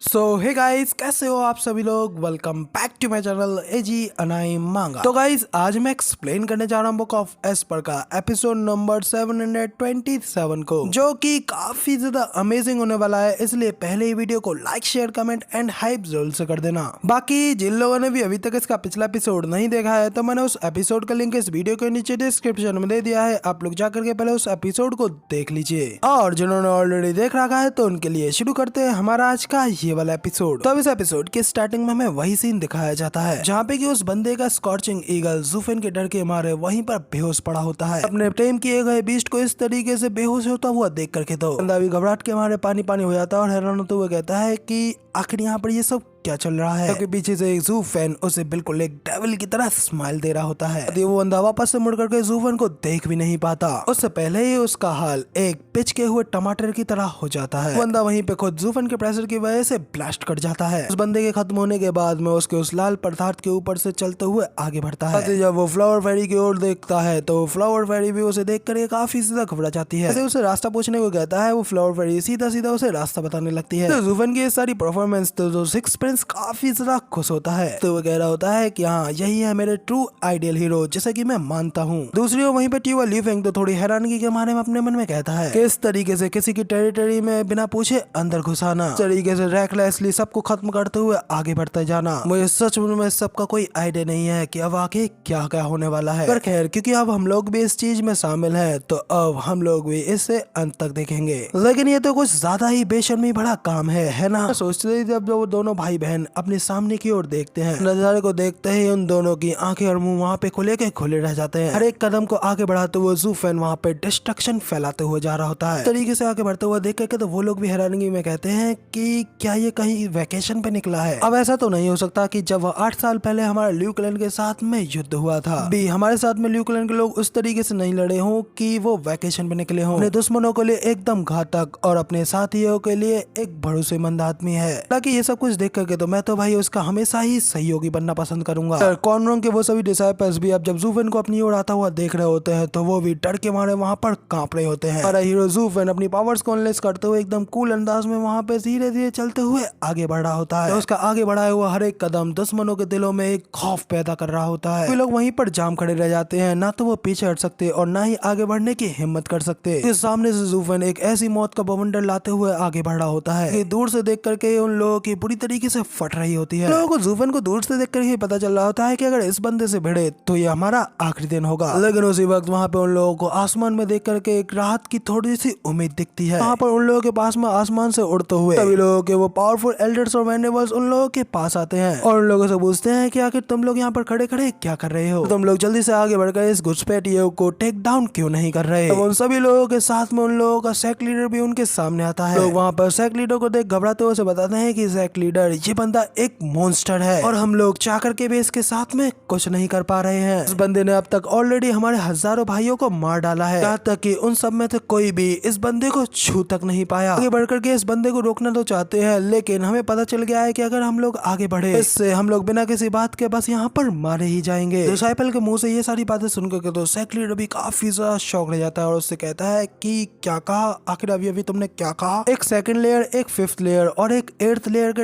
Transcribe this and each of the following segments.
सो hey guys, कैसे हो आप सभी लोग। Welcome back to my channel एजी अनाई मांगा। तो गाइस, आज मैं एक्सप्लेन करने जा रहा हूँ बुक ऑफ एस्पर का एपिसोड नंबर 727 को, जो कि काफी ज्यादा अमेजिंग होने वाला है। इसलिए पहले ही वीडियो को like, share, comment and hype जरूर से कर देना। बाकी जिन लोगों ने भी अभी तक इसका पिछला एपिसोड नहीं देखा है, तो मैंने उस एपिसोड का लिंक इस वीडियो के नीचे डिस्क्रिप्शन में दे दिया है। आप लोग जाकर के पहले उस एपिसोड को देख लीजिए, और जिन्होंने ऑलरेडी देख रखा है तो उनके लिए शुरू करते हैं हमारा आज का ये वाला एपिसोड। तो अब इस एपिसोड के स्टार्टिंग में हमें वही सीन दिखाया जाता है जहाँ पे कि उस बंदे का स्कॉर्चिंग ईगल ज़ूफ़ेन के डर के मारे वहीं पर बेहोश पड़ा होता है। अपने टेम किए गए बीस्ट को इस तरीके से बेहोश होता हुआ देख करके तो बंदा भी घबराहट के मारे पानी पानी हो जाता है और हैरान होते हुए कहता है कि आखिर यहाँ पर ये सब क्या चल रहा है, क्योंकि पीछे से एक ज़ूफ़ेन उसे बिल्कुल एक डेविल की तरह स्माइल दे रहा होता है। वो बंदा वापस से मुड़ करके ज़ूफ़ेन को देख भी नहीं पाता। उससे पहले ही उसका हाल एक पिचके हुए टमाटर की तरह हो जाता है। बंदा वहीं पे खुद ज़ूफ़ेन के प्रेशर की वजह से ब्लास्ट कर जाता है। उस बंदे के खत्म होने के बाद में उसके उस लाल पदार्थ के ऊपर से चलते हुए आगे बढ़ता है। जब वो फ्लावर फेरी की ओर देखता है तो फ्लावर फेरी भी उसे देख कर काफी ज्यादा घबरा जाती है। उसे रास्ता पूछने को कहता है। वो फ्लावर फेरी सीधा सीधा उसे रास्ता बताने लगती है। तो ज़ूफ़ेन की ये सारी परफॉर्मेंस तो सिक्स प्रिंस काफी ज्यादा खुश होता है। तो वो कह रहा होता है कि हाँ, यही है मेरे ट्रू आइडियल हीरो, जैसे कि मैं मानता हूँ। दूसरी ओर वहीं पे ट्यूवा लीफेंग तो थोड़ी हैरानगी के मारे में अपने मन में कहता है कि इस तरीके से किसी की टेरिटरी में बिना पूछे अंदर घुसाना, इस तरीके से रैकलेसली सबको खत्म करते हुए आगे बढ़ते जाना, मुझे सच में सबका कोई आइडिया नहीं है कि अब आगे क्या क्या होने वाला है। पर खैर, क्योंकि अब हम लोग भी इस चीज में शामिल हैं, तो अब हम लोग भी इससे अंत तक देखेंगे। लेकिन ये तो कुछ ज्यादा ही बेशर्मी भरा काम है ना। सोचते जब वो दोनों भाई बहन अपने सामने की ओर देखते हैं, नजारे को देखते ही उन दोनों की आंखें और मुंह वहाँ पे खुले के खुले रह जाते हैं। हर एक कदम को आगे बढ़ाते हुए ज़ूफ़ेन वहाँ पे डिस्ट्रक्शन फैलाते हुए जा रहा होता है। इस तरीके से आगे बढ़ते हुए देख करके तो वो लोग भी हैरानगी में कहते हैं कि क्या ये कहीं वैकेशन पे निकला है। अब ऐसा तो नहीं हो सकता कि जब 8 साल पहले हमारे ल्यूक लैंड के साथ में युद्ध हुआ था, भी हमारे साथ में ल्यूक लैंड के लोग उस तरीके से नहीं लड़े हों कि वो वैकेशन पे निकले हों। अपने दुश्मनों के लिए एकदम घातक और अपने साथियों के लिए एक भरोसेमंद आदमी है। ताकि ये सब कुछ देख करके तो मैं तो भाई उसका हमेशा ही सहयोगी बनना पसंद करूंगा। कॉर्नरों के वो सभी डिसाइपल्स भी अब जब ज़ूफ़ेन को अपनी ओर आता हुआ देख रहे होते हैं, तो वो भी डर के मारे वहाँ पर कांप रहे होते हैं। हमारा हीरो ज़ूफ़ेन अपनी पावर्स को अनलेस करते हुए एकदम कूल अंदाज में वहाँ पे धीरे धीरे चलते हुए आगे बढ़ रहा होता है। तो उसका आगे बढ़ाया हुआ हर एक कदम दुश्मनों के दिलों में एक खौफ पैदा कर रहा होता है। वे लोग वहीं पर जाम खड़े रह जाते हैं, ना तो वो पीछे हट सकते और ना ही आगे बढ़ने की हिम्मत कर सकते। तो सामने से ज़ूफ़ेन एक ऐसी मौत का बवंडर लाते हुए आगे बढ़ रहा होता है कि दूर से देख करके उन लोगों की बुरी तरीके से फट रही होती है। लोगों को ज़ूफ़ेन को दूर से देख कर ही पता चल रहा होता है कि अगर इस बंदे से भिड़े तो ये हमारा आखिरी दिन होगा। लेकिन उसी वक्त वहाँ पे उन लोगों को आसमान में देख करके एक राहत की थोड़ी सी उम्मीद दिखती है। वहाँ पर उन लोगों के पास में आसमान से उड़ते हुए सभी लोगों के वो पावरफुल एल्डर्स और मैनेबल्स उन लोगों के पास आते हैं और उन लोगों से पूछते हैं कि आखिर तुम लोग यहाँ पर खड़े खड़े क्या कर रहे हो, तो तुम लोग जल्दी से आगे बढ़कर इस घुसपैठियों को टेक डाउन क्यों नहीं कर रहे। तो उन सभी लोगों के साथ में उन लोगों का सेक लीडर भी उनके सामने आता है। लोग वहाँ पर सेक लीडर को देख घबराते हुए बताते हैं कि सेक लीडर, ये बंदा एक मॉन्स्टर है और हम लोग चाह करके भी इसके साथ में कुछ नहीं कर पा रहे हैं। इस बंदे ने अब तक ऑलरेडी हमारे हजारों भाइयों को मार डाला है, यहाँ तक कि उन सब में से कोई भी इस बंदे को छू तक नहीं पाया। आगे बढ़कर के इस बंदे को रोकना तो चाहते हैं, लेकिन हमें पता चल गया है कि अगर हम लोग आगे बढ़े, इससे हम लोग बिना किसी बात के बस यहाँ पर मारे ही जाएंगे। डिसाइपल के मुंह से ये सारी बातें सुनकर के तो सेक लीडर भी काफी ज्यादा शॉक रह जाता है और उससे कहता है कि क्या कहा, आखिर अभी तुमने क्या कहा। एक सेकंड लेयर, एक फिफ्थ लेयर और एक 8th लेयर के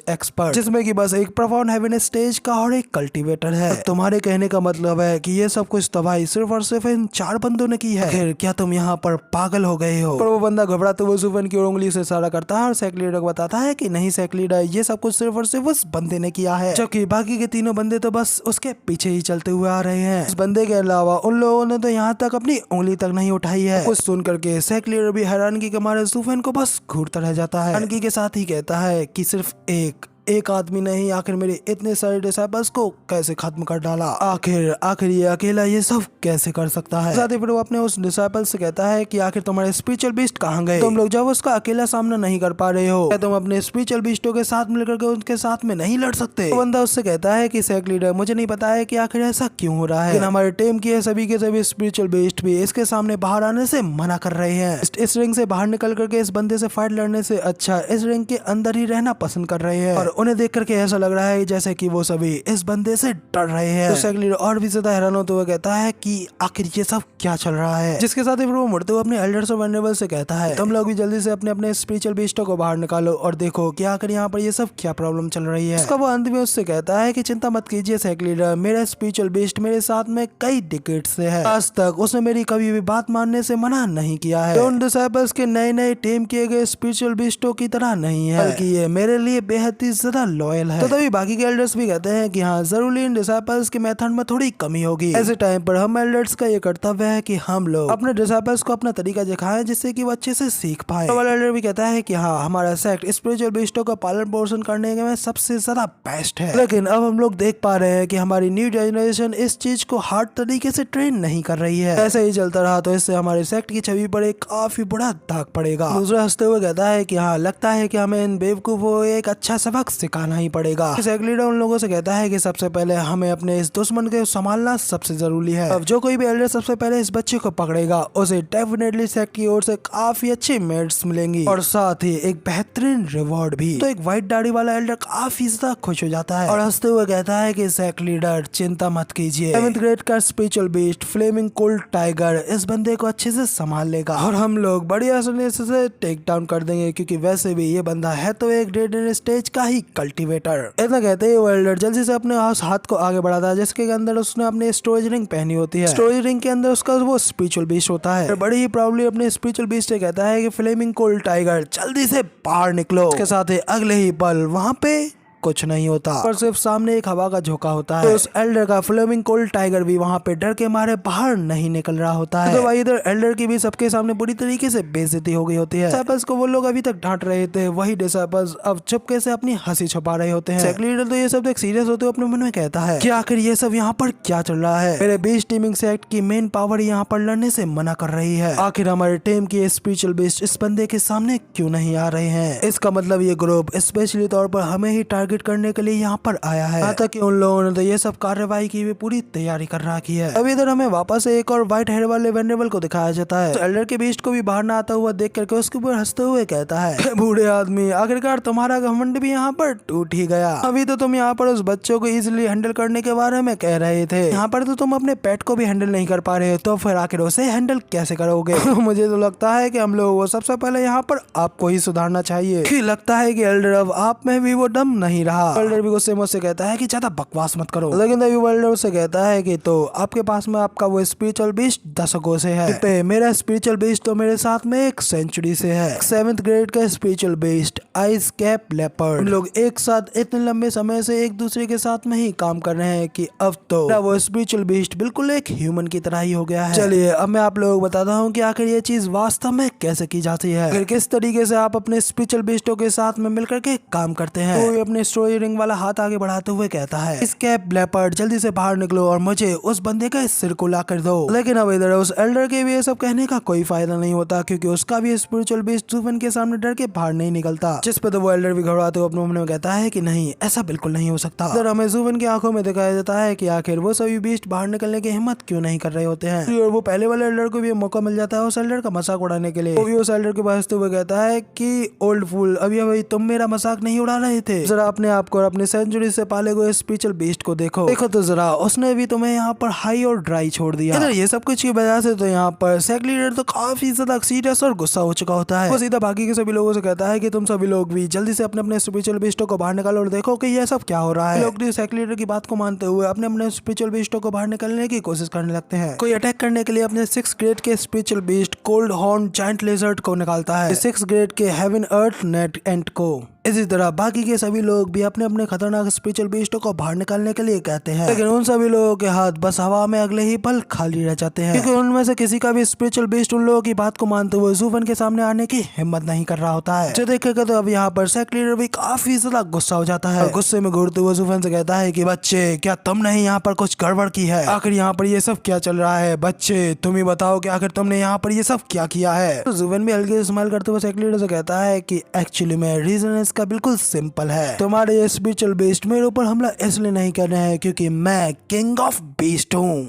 एक्सपर्ट, जिसमें कि बस एक प्रोफाउंड हेवीनेस स्टेज का और एक कल्टीवेटर है। तुम्हारे कहने का मतलब है कि ये सब कुछ तबाही सिर्फ और सिर्फ इन 4 बंदों ने की है। फिर क्या तुम यहाँ पर पागल हो गए हो। पर वो बंदा घबराते हुए ज़ूफ़ेन की उंगली से इशारा करता है और सेक लीडर को बताता है कि नहीं सेक लीडर, ये सब कुछ सिर्फ और सिर्फ उस बंदे ने किया है, जबकि बाकी के तीनों बंदे तो बस उसके पीछे ही चलते हुए आ रहे हैं। इस बंदे के अलावा उन लोगों ने तो यहाँ तक अपनी उंगली तक नहीं उठाई है। कुछ सुन करके सेक लीडर भी हैरानगी के मारे ज़ूफ़ेन को बस घूरता रह जाता है। हैरानगी के साथ ही कहता है कि सिर्फ एक आदमी ने ही आखिर मेरे इतने सारे डिसाइपल्स को कैसे खत्म कर डाला, आखिर ये अकेला ये सब कैसे कर सकता है। साथ ही फिर वो अपने उस डिसाइपल से कहता है कि आखिर तुम्हारे स्पिरिचुअल बीस्ट कहाँ गए, तुम लोग जब उसका अकेला सामना नहीं कर पा रहे हो, क्या तुम अपने स्पिरिचुअल बीस्टों के साथ मिलकर के उनके साथ में नहीं लड़ सकते। तो बंदा उससे कहता है कि सेक लीडर, मुझे नहीं पता है कि आखिर ऐसा क्यों हो रहा है, लेकिन हमारे टीम के सभी स्पिरिचुअल बीस्ट भी इसके सामने बाहर आने से मना कर रहे हैं। इस रिंग से बाहर निकल करके इस बंदे से फाइट लड़ने से अच्छा इस रिंग के अंदर ही रहना पसंद कर रहे हैं और उन्हें देख करके ऐसा लग रहा है जैसे कि वो सभी इस बंदे से डर रहे हैं। तो सेक्ट लीडर और भी ज्यादा हैरान होते हुए कहता है कि आखिर ये सब क्या चल रहा है, जिसके साथ ही वो मुड़ते हुए अपने एल्डर्स और वनरेबल से कहता है तुम लोग भी जल्दी से अपने अपने स्पिरिचुअल बीस्टों को बाहर निकालो और देखो कि आखिर यहाँ पर ये सब क्या प्रॉब्लम चल रही है। उसका वो अंत में उससे कहता है कि चिंता मत कीजिए सेक्ट लीडर, मेरा स्पिरिचुअल बीस्ट मेरे साथ में कई डिकेड से है, आज तक उसने मेरी कभी भी बात मानने से मना नहीं किया है। उन डिसाइपल्स के नए नए टेम किए गए स्पिरिचुअल बीस्टों की तरह नहीं है, बल्कि ये मेरे लिए बेहद ही ज्यादा लॉयल है। तो तभी बाकी के एल्डर्स भी कहते हैं कि हाँ जरूरी इन डिसाइपल्स के मेथड में थोड़ी कमी होगी। ऐसे टाइम पर हम एल्डर्स का ये कर्तव्य है कि हम लोग अपने डिसाइपल्स को अपना तरीका दिखाएं जिससे कि वो अच्छे से सीख पाए। तो वाला एल्डर भी कहता है कि हाँ हमारा सेक्ट स्पिरिचुअल बीस्टों का पालन पोषण करने में सबसे ज्यादा बेस्ट है, लेकिन अब हम लोग देख पा रहे हैं कि हमारी न्यू जनरेशन इस चीज को हार्ड तरीके से ट्रेन नहीं कर रही है। ऐसे ही चलता रहा तो इससे हमारे सेक्ट की छवि पर एक काफी बड़ा दाग पड़ेगा। दूसरा हंसते हुए कहता है कि हाँ लगता है कि हमें इन बेवकूफों को एक अच्छा सबक सिखाना ही पड़ेगा। सेक्ट लीडर उन लोगों से कहता है कि सबसे पहले हमें अपने इस दुश्मन को संभालना सबसे जरूरी है। अब जो कोई भी एल्डर सबसे पहले इस बच्चे को पकड़ेगा उसे डेफिनेटली सेक्ट की ओर से काफी अच्छी मेडल्स मिलेंगी और साथ ही एक बेहतरीन रिवॉर्ड भी। तो एक व्हाइट दाढ़ी वाला एल्डर काफी ज्यादा खुश हो जाता है और हंसते हुए कहता है कि सेक्ट लीडर चिंता मत कीजिए, 7th ग्रेड का spiritual beast flaming cold tiger इस बंदे को अच्छे से संभाल लेगा और हम लोग बड़ी आसानी से टेक डाउन कर देंगे, क्योंकि वैसे भी ये बंदा है तो एक डेड एंड स्टेज का ही कल्टीवेटर। ऐसा कहते ही वो एल्डर जल्दी से अपने हाथ को आगे बढ़ाता है जिसके अंदर उसने अपने स्टोरेज रिंग पहनी होती है। स्टोरेज रिंग के अंदर उसका वो स्पिरिचुअल बीस्ट होता है। बड़ी ही प्राउडली अपने स्पिरिचुअल बीस्ट से कहता है कि फ्लेमिंग कोल्ड टाइगर जल्दी से बाहर निकलो। उसके साथ ही अगले ही पल वहाँ पे कुछ नहीं होता और सिर्फ सामने एक हवा का झोंका होता है। तो उस एल्डर का फ्लेमिंग कोल्ड टाइगर भी वहाँ पे डर के मारे बाहर नहीं निकल रहा होता है। तो भाई इधर एल्डर की भी सबके सामने बुरी तरीके से बेइज्जती हो गई होती है। डिसाइपल्स को वो लोग अभी तक डांट रहे थे, वही डिसाइपल्स अब चुपके से अपनी हंसी छुपा रहे होते हैं। सेक्ट लीडर तो ये सब देख सीरियस होते हुए अपने मन में कहता है कि आखिर ये सब यहाँ पर क्या चल रहा है। मेरे बीस्ट टीमिंग सेक्ट की मेन पावर यहाँ पर लड़ने से मना कर रही है। आखिर हमारे टीम की स्पिरिचुअल बीस्ट इस बंदे के सामने क्यों नहीं आ रहे हैं। इसका मतलब ये ग्रुप स्पेशली तौर पर हमें ही टारगेट करने के लिए यहाँ पर आया है। यहाँ तक कि उन लोगों ने तो ये सब कार्रवाई की भी पूरी तैयारी कर रखी है। अब इधर हमें वापस एक और व्हाइट हेयर वाले वेनरेबल को दिखाया जाता है। तो एल्डर के बीस्ट को भी बाहर न आता हुआ देख करके उसके ऊपर हंसते हुए कहता है बूढ़े आदमी आखिरकार तुम्हारा घमंड भी यहाँ पर टूट ही गया। अभी तो तुम यहाँ पर उस बच्चों को इजिली हैंडल करने के बारे में कह रहे थे, यहाँ पर तो तुम अपने पेट को भी हैंडल नहीं कर पा रहे हो, तो फिर आखिर उसे हैंडल कैसे करोगे। मुझे तो लगता है कि हम लोगों को सबसे पहले यहाँ पर आपको ही सुधारना चाहिए। लगता है कि एल्डर अब आप में भी वो दम नहीं रहा। एल्डर भी गुस्से मुझसे कहता है कि ज्यादा बकवास मत करो, लेकिन तभी एल्डर से कहता है कि तो आपके पास में आपका वो स्पिरिचुअल बीस्ट दशकों से है, मेरा स्पिरिचुअल बीस्ट तो मेरे साथ में एक सेंचुरी से है। 7th ग्रेड का spiritual beast ice cap leopard, हम लोग एक साथ इतने लंबे समय से एक दूसरे के साथ में ही काम कर रहे हैं कि अब तो वो स्पिरिचुअल बीस्ट बिल्कुल एक ह्यूमन की तरह ही हो गया है। चलिए अब मैं आप लोगों को बताता हूँ कि आखिर ये चीज वास्तव में कैसे की जाती है, फिर किस तरीके से आप अपने स्पिरिचुअल बीस्टों के साथ में मिलकर के काम करते हैं। तो अपने स्टोरी रिंग वाला हाथ आगे बढ़ाते हुए कहता है इस कैप लेपर्ड जल्दी से बाहर निकलो और मुझे उस बंदे का सिर को ला कर दो। लेकिन अब इधर उस एल्डर के भी ये सब कहने का कोई फायदा नहीं होता, क्योंकि उसका भी स्पिरिचुअल बीस्ट जुवन के सामने डर के बाहर नहीं निकलता। जिस पे तो वो एल्डर भी घबराते हुए अपने मन में कहता है कि नहीं ऐसा बिल्कुल नहीं हो सकता। इधर हमें जुवन की आंखों में दिखाया जाता है कि आखिर वो सभी बीस्ट बाहर निकलने की हिम्मत क्यों नहीं कर रहे होते हैं। और वो पहले वाले एल्डर को भी मौका मिल जाता है उस एल्डर का मजाक उड़ाने के लिए। वो भी उस एल्डर के पास हुए कहता है कि ओल्ड फूल अभी तुम मेरा मजाक नहीं उड़ा रहे थे, जरा अपने आप को और अपने सेंचुरी से पाले गए स्पिरिचुअल बीस्ट को देखो तो जरा, उसने भी तुम्हें यहाँ पर हाई और ड्राई छोड़ दिया। इधर ये सब कुछ की वजह से तो यहाँ पर सेक्ट लीडर तो काफी ज्यादा सीरियस और गुस्सा हो चुका होता है। वो सीधा बाकी के सभी लोगों से कहता है कि तुम सभी लोग भी जल्दी से अपने अपने स्पिरिचुअल बीस्टों को बाहर निकालो और देखो कि ये सब क्या हो रहा है। लोग सेक्ट लीडर की बात को मानते हुए अपने अपने स्पिरिचुअल बीस्टों को बाहर निकालने की कोशिश करने लगते हैं। कोई अटैक करने के लिए अपने 6th ग्रेड के spiritual beast cold horn giant लेजर्ड को निकालता है, 6th ग्रेड के हेवन अर्थ नेट एंट को। इसी तरह बाकी के सभी लोग भी अपने अपने खतरनाक स्पिरिचुअल बीस्टों को बाहर निकालने के लिए कहते हैं, लेकिन उन सभी लोगों के हाथ बस हवा में अगले ही पल खाली रह जाते हैं, क्योंकि उनमें से किसी का भी स्पिरिचुअल बीस्ट उन लोगों की बात को मानते हुए जुवन के सामने आने की हिम्मत नहीं कर रहा होता है। जो देखेगा तो अब यहाँ पर सेक्ट लीडर भी काफी ज्यादा गुस्सा हो जाता है। गुस्से में घूरते हुए जुवन से कहता है कि बच्चे क्या तुमने यहाँ पर कुछ गड़बड़ की है, आखिर यहाँ पर ये सब क्या चल रहा है। बच्चे तुम ही बताओ कि आखिर तुमने यहाँ पर ये सब क्या किया है। तो जुवन भी हल्के से स्माइल करते हुए सेक्ट लीडर से कहता है कि एक्चुअली में रीजन इसका बिल्कुल सिंपल है, तुम्हारे ये स्पिरिचुअल बीस्ट मेरे ऊपर हमला इसलिए नहीं कर रहे हैं क्योंकि मैं किंग ऑफ बीस्ट हूँ।